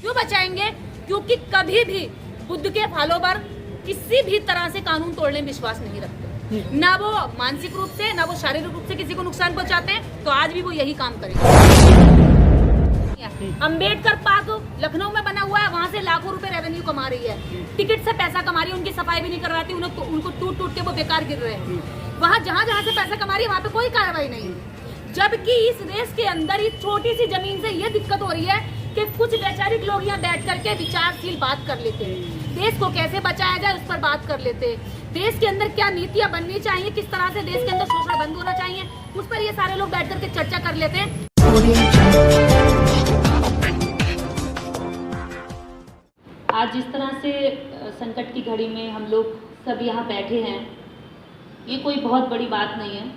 क्यों बचाएंगे? क्योंकि कभी भी बुद्ध के फॉलोवर किसी भी तरह से कानून तोड़ने में विश्वास नहीं रखते, ना वो मानसिक रूप से ना वो शारीरिक रूप से किसी को नुकसान पहुंचाते हैं। तो आज भी वो यही काम करेंगे। अंबेडकर पार्क लखनऊ में बना हुआ है, वहां से लाखों रुपए रेवेन्यू कमा रही है, टिकट से पैसा कमा रही है, उनकी सफाई भी नहीं करवाती, उनको टूट टूट के वो बेकार गिर रहे हैं। वहां जहां जहां से पैसा कमा रही है वहां पे कोई कार्रवाई नहीं है। जबकि इस देश के अंदर इस छोटी सी जमीन से ये दिक्कत हो रही है कि कुछ वैचारिक लोग यहाँ बैठ करके विचारशील बात कर लेते हैं, देश को कैसे बचाया जाए उस पर बात कर लेते हैं, देश के अंदर क्या नीतियां बननी चाहिए, किस तरह से देश के अंदर शोषण बंद होना चाहिए, उस पर ये सारे लोग बैठ करके चर्चा कर लेते हैं। आज जिस तरह से संकट की घड़ी में हम लोग सब यहाँ बैठे हैं, ये कोई बहुत बड़ी बात नहीं है।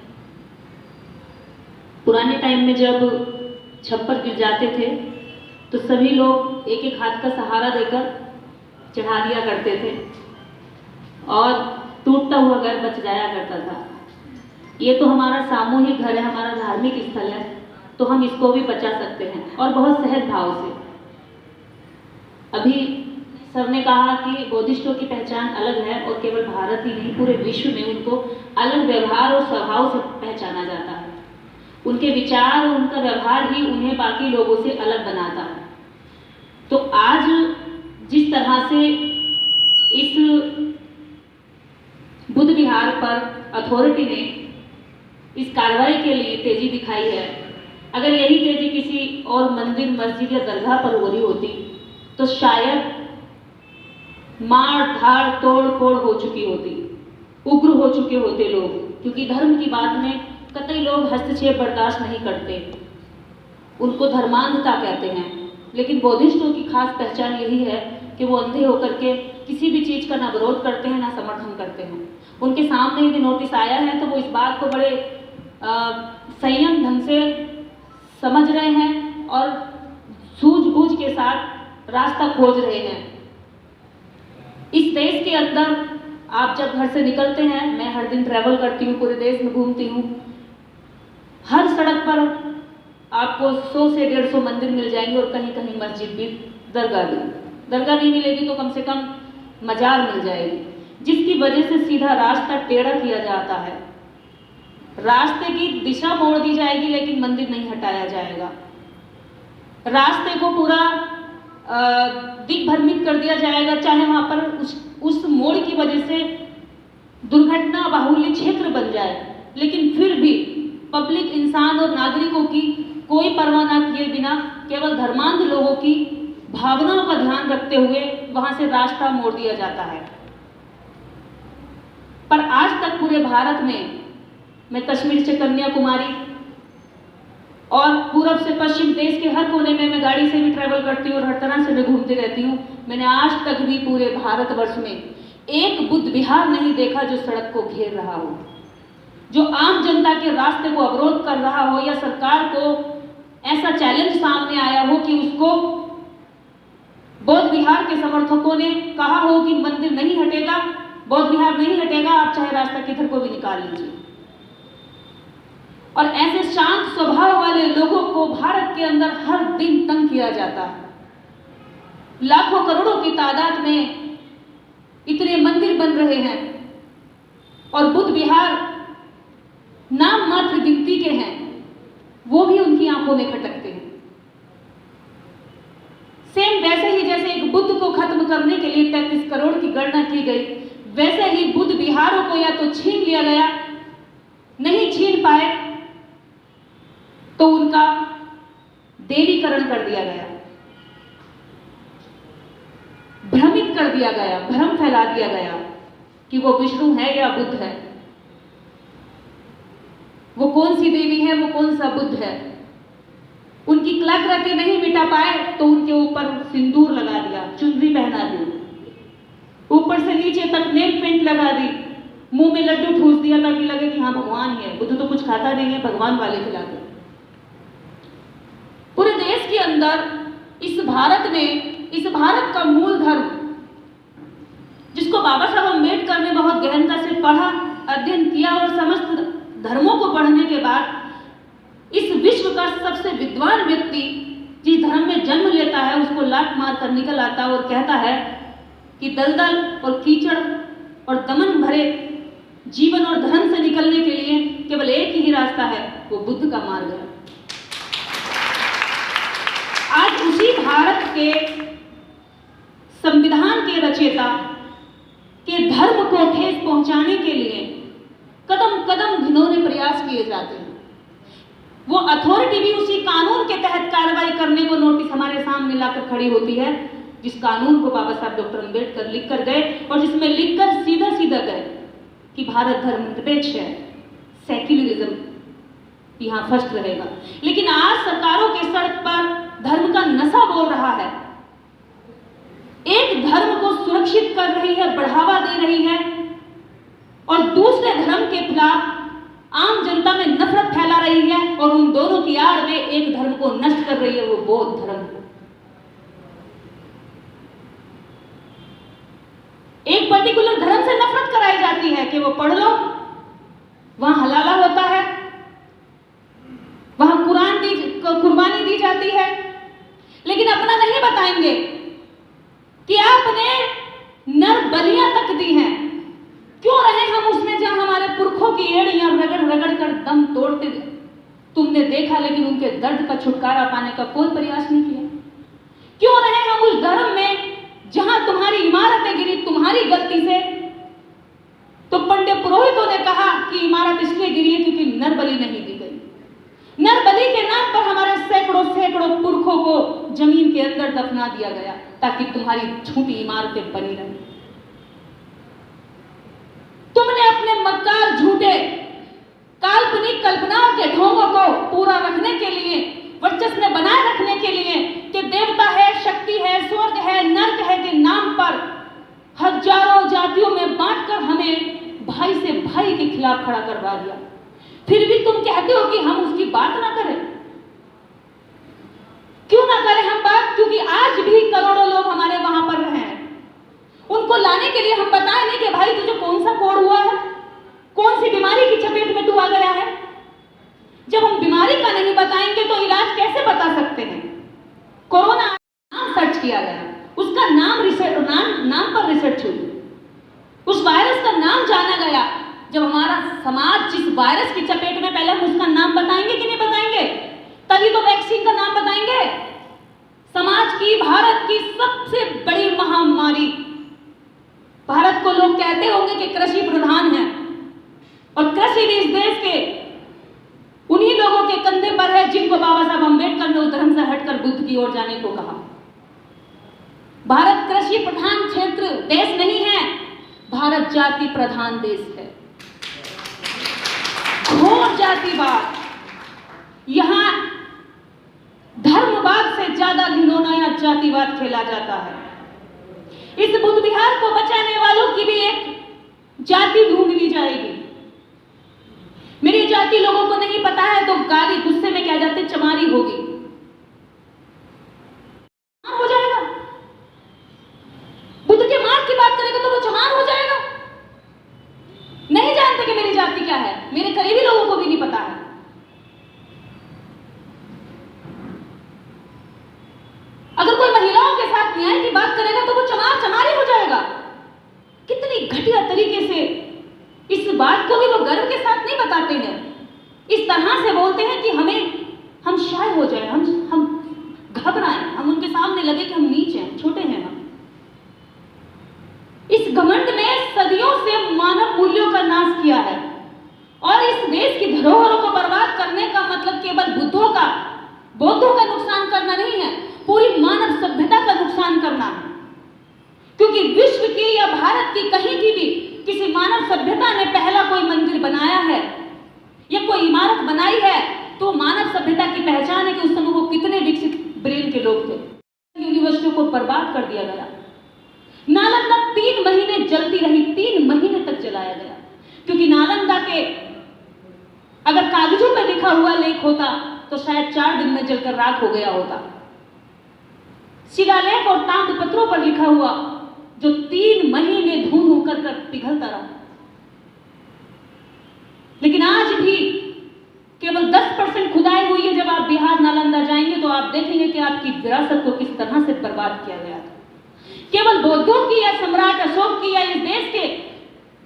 पुराने टाइम में जब छप्पर गिर जाते थे तो सभी लोग एक एक हाथ का सहारा देकर चढ़ा दिया करते थे और टूटता हुआ घर बच जाया करता था। ये तो हमारा सामूहिक घर है, हमारा धार्मिक स्थल है, तो हम इसको भी बचा सकते हैं और बहुत सहज भाव से। अभी सर ने कहा कि बौद्धिस्टों की पहचान अलग है और केवल भारत ही नहीं पूरे विश्व में उनको अलग व्यवहार और स्वभाव से पहचाना जाता है। उनके विचार और उनका व्यवहार ही उन्हें बाकी लोगों से अलग बनाता है। तो आज जिस तरह से इस बुद्ध विहार पर अथॉरिटी ने इस कार्रवाई के लिए तेजी दिखाई है, अगर यही तेजी किसी और मंदिर मस्जिद या दरगाह पर हो रही होती तो शायद मार धाड़ तोड़ फोड़ हो चुकी होती, उग्र हो चुके होते लोग, क्योंकि धर्म की बात में कतई लोग हस्तक्षेप बर्दाश्त नहीं करते, उनको धर्मांधता कहते हैं। लेकिन बौद्धिस्टों की खास पहचान यही है कि वो अंधे होकर के किसी भी चीज़ का ना विरोध करते हैं ना समर्थन करते हैं। उनके सामने यदि नोटिस आया है तो वो इस बात को बड़े संयम ढंग से समझ रहे हैं और सूझबूझ के साथ रास्ता खोज रहे हैं। इस देश के अंदर आप जब घर से निकलते हैं, मैं हर दिन ट्रैवल करती हूँ, पूरे देश में घूमती हूँ, हर सड़क पर आपको 100 से 150 मंदिर मिल जाएंगे और कहीं कहीं मस्जिद भी, दरगाह नहीं मिलेगी तो कम से कम मजार मिल जाएगी, जिसकी वजह से सीधा रास्ता टेढ़ा किया जाता है। रास्ते की दिशा मोड़ दी जाएगी लेकिन मंदिर नहीं हटाया जाएगा। रास्ते को पूरा दिग्भ्रमित कर दिया जाएगा, चाहे वहां पर उस मोड़ की वजह से दुर्घटना बाहुल्य क्षेत्र बन जाए, लेकिन फिर भी पब्लिक, इंसान और नागरिकों की कोई परवाह न किए बिना केवल धर्मांध लोगों की भावनाओं का ध्यान रखते हुए वहां से रास्ता मोड़ दिया जाता है। पर आज तक पूरे भारत में, मैं कश्मीर से कन्याकुमारी और पूर्व से पश्चिम देश के हर कोने में मैं गाड़ी से भी ट्रैवल करती हूँ और हर तरह से मैं घूमती रहती हूँ, मैंने आज तक भी पूरे भारतवर्ष में एक बुद्ध विहार नहीं देखा जो सड़क को घेर रहा हो, जो आम जनता के रास्ते को अवरोध कर रहा हो, या सरकार को ऐसा चैलेंज सामने आया हो कि उसको बौद्ध विहार के समर्थकों ने कहा हो कि मंदिर नहीं हटेगा, बौद्ध विहार नहीं हटेगा, आप चाहे रास्ता किधर को भी निकाल लीजिए। और ऐसे शांत स्वभाव वाले लोगों को भारत के अंदर हर दिन तंग किया जाता है। लाखों करोड़ों की तादाद में इतने मंदिर बन रहे हैं और बुद्ध विहार नाम मात्र गिनती के हैं, वो भी उनकी आंखों में खटकते हैं। सेम वैसे ही जैसे एक बुद्ध को खत्म करने के लिए 33 करोड़ की गणना की गई, वैसे ही बुद्ध विहारों को या तो छीन लिया गया, नहीं छीन पाए तो उनका देवीकरण कर दिया गया, भ्रमित कर दिया गया, भ्रम फैला दिया गया कि वो विष्णु है या बुद्ध है, वो कौन सी देवी है, वो कौन सा बुद्ध है। उनकी कलाकृति नहीं मिटा पाए तो उनके ऊपर सिंदूर लगा दिया, चुनरी पहना दी, ऊपर से नीचे तक नेल पेंट लगा दी, मुंह में लड्डू ठूस दिया ताकि लगे कि हाँ भगवान है। बुद्ध तो कुछ खाता नहीं है, भगवान वाले खिलाते। पूरे देश के अंदर इस भारत में, इस भारत का मूल धर्म जिसको बाबा साहब अम्बेडकर ने बहुत गहनता से पढ़ा, अध्ययन किया और समस्त धर्मों को पढ़ने के बाद इस विश्व का सबसे विद्वान व्यक्ति जिस धर्म में जन्म लेता है उसको लात मार कर निकल आता है और कहता है कि दलदल और कीचड़ और दमन भरे जीवन और धर्म से निकलने के लिए केवल एक ही रास्ता है, वो बुद्ध का मार्ग है। आज उसी भारत के संविधान के रचयिता के धर्म को ठेस पहुंचाने के लिए कदम कदम घिनौने प्रयास किए जाते हैं। वो अथॉरिटी भी उसी कानून के तहत कार्रवाई करने को नोटिस हमारे सामने लाकर खड़ी होती है, जिस कानून को बाबा साहब डॉक्टर अम्बेडकर लिख कर गए और जिसमें लिखकर सीधा सीधा गए कि भारत धर्मनिरपेक्ष है, सेक्युलरिज्म यहाँ फर्स्ट रहेगा। लेकिन आज सरकारों के सड़क पर धर्म का नशा बोल रहा है, एक धर्म को सुरक्षित कर रही है, बढ़ावा दे रही है और दूसरे धर्म के खिलाफ आम जनता में नफरत फैला रही है और उन दोनों की आड़ में एक धर्म को नष्ट कर रही है, वो बौद्ध धर्म। एक पर्टिकुलर धर्म से नफरत कराई जाती है कि वो पढ़ लो, वहां हलाला होता है, वहां कुर्बानी दी जाती है, लेकिन अपना नहीं बताएंगे कि आपने नर बलियां तक दी हैं। क्यों रहे हम उसमें जहां हमारे पुरखों की एड़ियां रगड़ रगड़ कर दम तोड़ते तुमने देखा, लेकिन उनके दर्द का छुटकारा पाने का कोई प्रयास नहीं किया। क्यों रहे हम उस धर्म में जहां तुम्हारी इमारतें गिरी तुम्हारी गलती से, तो पंडित पुरोहितों ने कहा कि इमारत इसलिए गिरी है क्योंकि नरबलि नहीं दी गई। नरबलि के नाम पर हमारे सैकड़ों सैकड़ों पुरखों को जमीन के अंदर दफना दिया गया ताकि तुम्हारी झूठी इमारतें बनी रहें। तुमने अपने मक्कार झूठे काल्पनिक कल्पनाओं के ढोंगों को पूरा रखने के लिए, वर्चस्व में बनाए रखने के लिए कि देवता है, शक्ति है, स्वर्ग है, नर्क है के नाम पर हजारों जातियों में बांटकर हमें भाई से भाई के खिलाफ खड़ा करवा दिया। फिर भी तुम कहते हो कि हम उसकी बात ना करें। क्यों ना करें हम बात? क्योंकि आज भी करोड़ों लोग हमारे वहां पर हैं। उनको लाने के लिए हम बताएं नहीं कि भाई तुझे कौन सा कोड़ हुआ है, कौन सी बीमारी की चपेट में तू आ गया है। जब हम बीमारी का नहीं बताएंगे तो इलाज कैसे बता सकते हैं? कोरोना नाम सर्च किया गया, उसका नाम पर रिसर्च हुई, उस वायरस का नाम जाना गया। जब हमारा समाज जिस वायरस की चपेट में, पहले हम उसका नाम बताएंगे कि नहीं बताएंगे? तभी तो वैक्सीन का नाम बताएंगे। समाज की, भारत की सबसे बड़ी महामारी, भारत को लोग कहते होंगे कि कृषि प्रधान है और कृषि भी इस देश के उन्हीं लोगों के कंधे पर है जिनको बाबा साहब अम्बेडकर ने उस धर्म से हटकर बुद्ध की ओर जाने को कहा। भारत कृषि प्रधान क्षेत्र देश नहीं है, भारत जाति प्रधान देश है। घोर जातिवाद, यहां धर्मवाद से ज्यादा घिनौना या जातिवाद खेला जाता है। इस बुद्ध विहार को बचाने वालों की भी एक जाति ढूंढ ली जाएगी। मेरी जाति लोगों को नहीं पता है तो गाली गुस्से में क्या जाते चमारी होगी, हो जाएगा। बुद्ध के मार्ग की बात करेंगे तो वो चमार हो जाएगा। नहीं जानते कि मेरी जाति क्या है, मेरे करीबी लोगों को भी नहीं पता है। अगर कोई महिलाओं के साथ न्याय की बात करेगा तो वो चमारी हो जाएगा। कितनी घटिया तरीके से इस बात को भी वो गर्व के साथ नहीं बताते हैं, इस तरह से बोलते हैं कि हम शाय हो जाए, हम घबराएं, हम उनके सामने लगे कि हम नीच हैं, छोटे हैं हम। इस घमंड ने सदियों से मानव मूल्यों का नाश किया है और इस देश की धरोहरों को बर्बाद करने का मतलब केवल बौद्धों का नुकसान करना नहीं है, पूरी मानव सभ्यता का नुकसान करना है। क्योंकि विश्व की या भारत की कहीं की भी किसी मानव सभ्यता ने पहला कोई मंदिर बनाया है या कोई इमारत बनाई है तो मानव सभ्यता की पहचान है कि उस समय वो कितने विकसित ब्रेन के लोग थे। यूनिवर्सिटियों को बर्बाद कर दिया गया। नालंदा 3 महीने जलती रही, 3 महीने तक जलाया गया, क्योंकि नालंदा के अगर कागजों में लिखा हुआ लेख होता तो शायद 4 दिन में जलकर राख हो गया होता। शिलालेख और ताम्रपत्रों पर लिखा हुआ जो 3 महीने धूम होकर पिघलता रहा। लेकिन आज भी केवल 10% विरासत खुदाई हुई है। जब आप बिहार नालंदा जाएंगे तो आप देखेंगे कि आपकी विरासत को किस तरह से बर्बाद किया गया था। केवल बौद्धों की या सम्राट अशोक की या इस देश के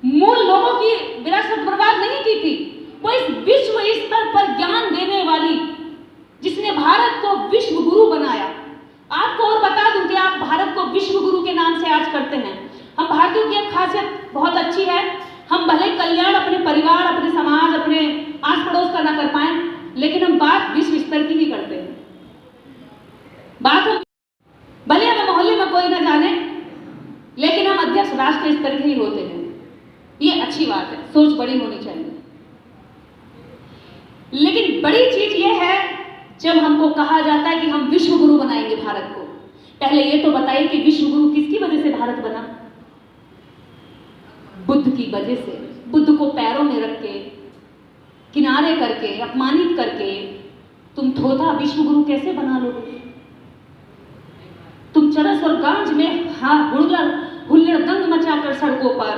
मूल लोगों की विरासत बर्बाद नहीं की थी, वो इस विश्व स्तर पर ज्ञान देने वाली, जिसने भारत को विश्व गुरु बनाया। आपको और बता दूं कि आप भारत को विश्व गुरु के नाम से आज करते हैं। हम भारतीयों की एक खासियत बहुत अच्छी है, हम भले कल्याण अपने परिवार, अपने समाज, अपने आस पड़ोस का ना कर पाए, लेकिन हम बात विश्व स्तर की ही करते हैं। बात हम भले हमें मोहल्ले में कोई ना जाने, लेकिन हम अध्यक्ष राष्ट्रीय स्तर के ही होते हैं। ये अच्छी बात है, सोच बड़ी होनी चाहिए। लेकिन बड़ी चीज ये है जब हमको कहा जाता है कि हम विश्व गुरु बनाएंगे भारत को। पहले ये तो बताइए कि विश्व गुरु किसकी वजह से भारत बना? बुद्ध की वजह से। बुद्ध को पैरों में रख के, किनारे करके, अपमानित करके तुम थोथा विश्व गुरु कैसे बना लोगे? तुम चरस और गांज में हुल्लड़ दंग मचाकर सड़कों पर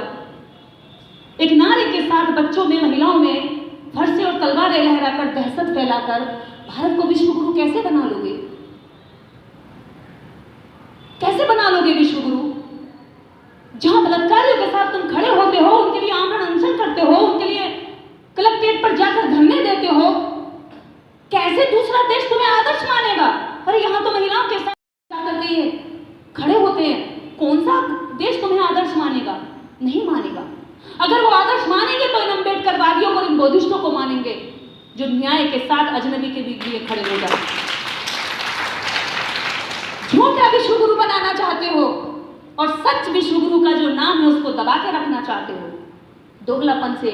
एक नारे के साथ बच्चों में, महिलाओं में फरसे और तलवारें लहराकर, दहशत फैलाकर भारत को विश्व गुरु कैसे बना लोगे? कैसे बना लोगे विश्व गुरु? जहां बलात्कारियों के साथ तुम खड़े होते हो, उनके लिए आमरण अनशन करते हो, उनके लिए कलेक्ट्रेट पर जाकर धरने देते हो, कैसे दूसरा देश तुम्हें आदर्श मानेगा? अरे यहाँ तो महिलाओं के साथ जाकर के खड़े होते हैं, कौन सा देश तुम्हें आदर्श मानेगा? नहीं मानेगा। अगर वो आदर्श मानेंगे तो इन अम्बेडकरवादियों और इन बौद्धिस्टों को मानेंगे जो न्याय के साथ अजनबी के लिए खड़े हो जाए। झूठा विश्व गुरु बनाना चाहते हो और सच विश्व गुरु का जो नाम है उसको दबा के रखना चाहते हो। दोगलापन से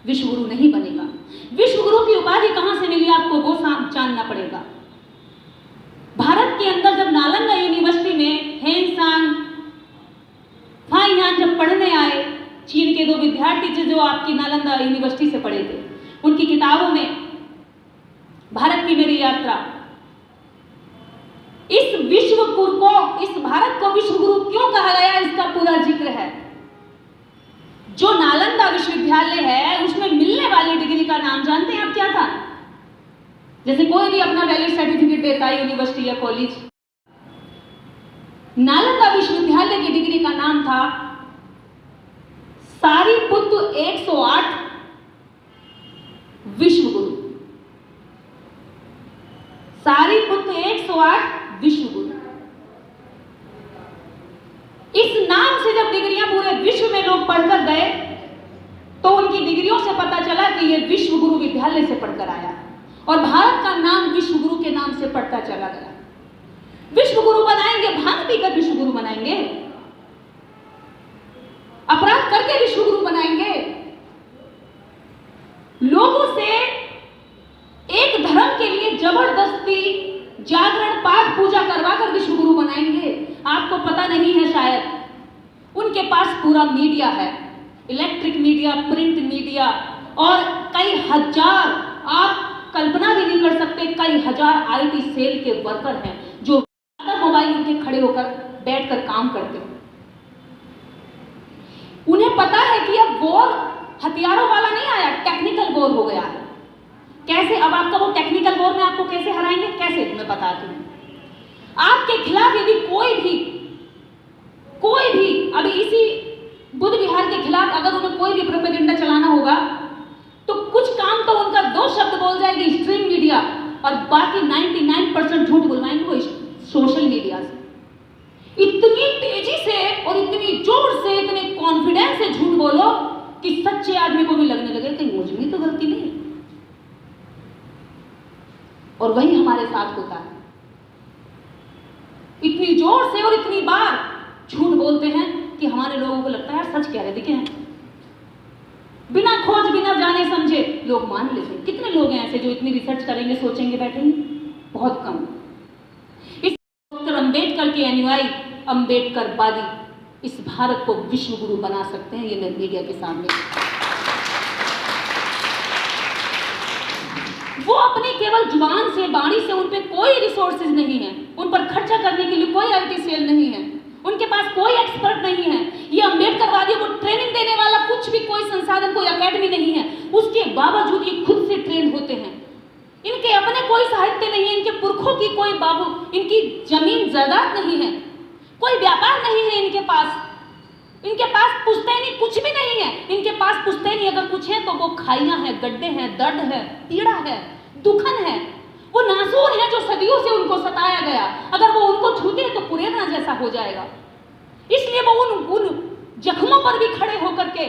विश्व गुरु नहीं बनेगा। विश्व गुरु की उपाधि कहां से मिली आपको वो जानना पड़ेगा। भारत के अंदर जब नालंदा यूनिवर्सिटी में हेनसांग फाइयान जब पढ़ने आए, चीन के 2 विद्यार्थी थे जो आपकी नालंदा यूनिवर्सिटी से पढ़े थे, उनकी किताबों में भारत की मेरी यात्रा, इस विश्व गुरु को, इस भारत को विश्व गुरु क्यों कहा गया, इसका पूरा जिक्र है। जो नालंदा विश्वविद्यालय है उसमें मिलने वाली डिग्री का नाम जानते हैं आप क्या था? जैसे कोई भी अपना वैलिड सर्टिफिकेट देता है यूनिवर्सिटी या कॉलेज, नालंदा विश्वविद्यालय की डिग्री का नाम था सारीपुत्र 108 विश्व गुरु। सारीपुत्र 108 विश्व गुरु। इस नाम से जब डिग्रियां पूरे विश्व में लोग पढ़कर गए तो उनकी डिग्रियों से पता चला कि ये विश्व गुरु विद्यालय से पढ़कर आया और भारत का नाम विश्व गुरु के नाम से पढ़ता चला गया। विश्व गुरु बनाएंगे, भांग पीकर विश्व गुरु बनाएंगे, अपराध करके विश्व गुरु बनाएंगे, लोगों से एक धर्म के लिए जबरदस्ती जागरण, पाठ, पूजा करवाकर विश्व गुरु बनाएंगे। आपको पता नहीं है शायद, उनके पास पूरा मीडिया है, इलेक्ट्रिक मीडिया, प्रिंट मीडिया, और कई हजार, आप कल्पना भी नहीं कर सकते, कई हजार आईटी सेल के वर्कर हैं जो मोबाइल उनके खड़े होकर बैठकर काम करते हैं। उन्हें पता है कि अब वॉर हथियारों वाला नहीं आया, टेक्निकल वॉर हो गया है। कैसे? अब आपका वो टेक्निकल वॉर में आपको कैसे हराएंगे, कैसे, मैं बताती हूँ। आपके खिलाफ यदि कोई भी अभी इसी बुद्ध विहार के खिलाफ अगर उन्हें कोई भी प्रोपेगेंडा चलाना होगा तो कुछ काम तो उनका 2 शब्द बोल जाएगी स्ट्रीम मीडिया, और बाकी 99% झूठ बुलवाएंगे वो सोशल मीडिया से। इतनी तेजी से और इतनी जोर से, इतने कॉन्फिडेंस से झूठ बोलो कि सच्चे आदमी को भी लगने लगे कि मुझ में तो गलती नहीं। और वही हमारे साथ होता है। इतनी जोर से और इतनी बार झूठ बोलते हैं कि हमारे लोगों को लगता है यार सच कह रहे थे क्या, बिना खोज, बिना जाने समझे लोग मान लेते हैं। कितने लोग हैं ऐसे जो इतनी रिसर्च करेंगे, सोचेंगे, बैठेंगे? बहुत कम। इस डॉक्टर अंबेडकर के अनुयायी, अंबेडकरवादी इस भारत को विश्व गुरु बना सकते हैं, ये मीडिया के सामने। वो अपनी केवल जुबान से, बाणी से, उन पे कोई रिसोर्सेज नहीं है, उन पर खर्चा करने के लिए कोई आईटी सेल नहीं है, उनके पास कोई एक्सपर्ट नहीं है। ये अंबेडकरवादियों को ट्रेनिंग देने वाला कुछ भी कोई संसाधन, कोई एकेडमी नहीं है। उसके बावजूद ये खुद से ट्रेन होते हैं। इनके अपने कोई साहित्य नहीं है, इनके पुरखों की कोई बाबू, इनकी जमीन जायदाद नहीं है, कोई व्यापार नहीं है इनके पास पुश्तैनी कुछ भी नहीं है। इनके पास पुश्तैनी अगर कुछ है तो वो खाइयां हैं, गड्ढे हैं, दर्द है, पीड़ा है, दुखन है, वो नासूर है जो सदियों से उनको सताया गया। अगर वो उनको छूते हैं तो पुरेना जैसा हो जाएगा। इसलिए वो उन जख्मों पर भी खड़े होकर के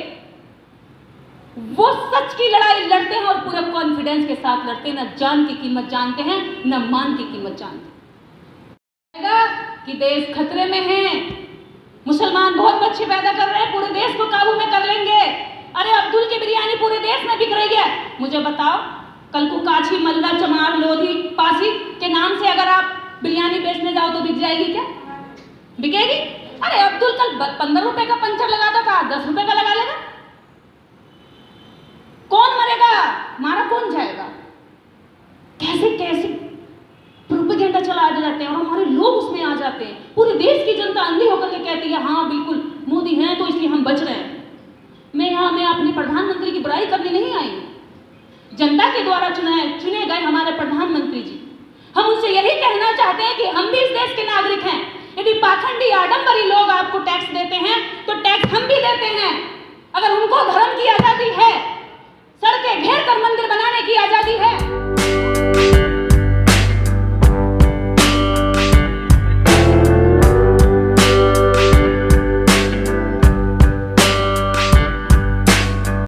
वो सच की लड़ाई लड़ते हैं और पूरे कॉन्फिडेंस के साथ लड़ते हैं। न जान की कीमत जानते हैं, न मान की कीमत जानते हैं। कि देश खतरे में है, मुसलमान बहुत बच्चे पैदा कर रहे हैं, पूरे देश को काबू में कर लेंगे। अरे अब्दुल की बिरयानी पूरे देश में बिक रही है। मुझे बताओ, कल को काछी, मल्ला, चमार, लोधी, पासी के नाम से अगर आप बिरयानी बेचने जाओ तो बिक जाएगी क्या? बिकेगी? अरे अब्दुल कल 15 रुपए का पंचर लगाता था, 10 रुपए का लगा लेगा। कौन मरेगा? मारा कौन जाएगा? कैसे कैसे प्रोपेगेंडा चलाए जाते हैं और हमारे लोग उसमें आ जाते हैं। पूरे देश की जनता अंधी होकर के कहती है हाँ बिल्कुल मोदी हैं तो इसलिए हम बच रहे हैं। मैं अपने प्रधानमंत्री की बुराई करने नहीं आई। जनता के द्वारा चुने गए हमारे प्रधानमंत्री जी, हम उनसे यही कहना चाहते हैं कि हम भी इस देश के नागरिक हैं। यदि पाखंडी आडंबरी लोग आपको टैक्स देते हैं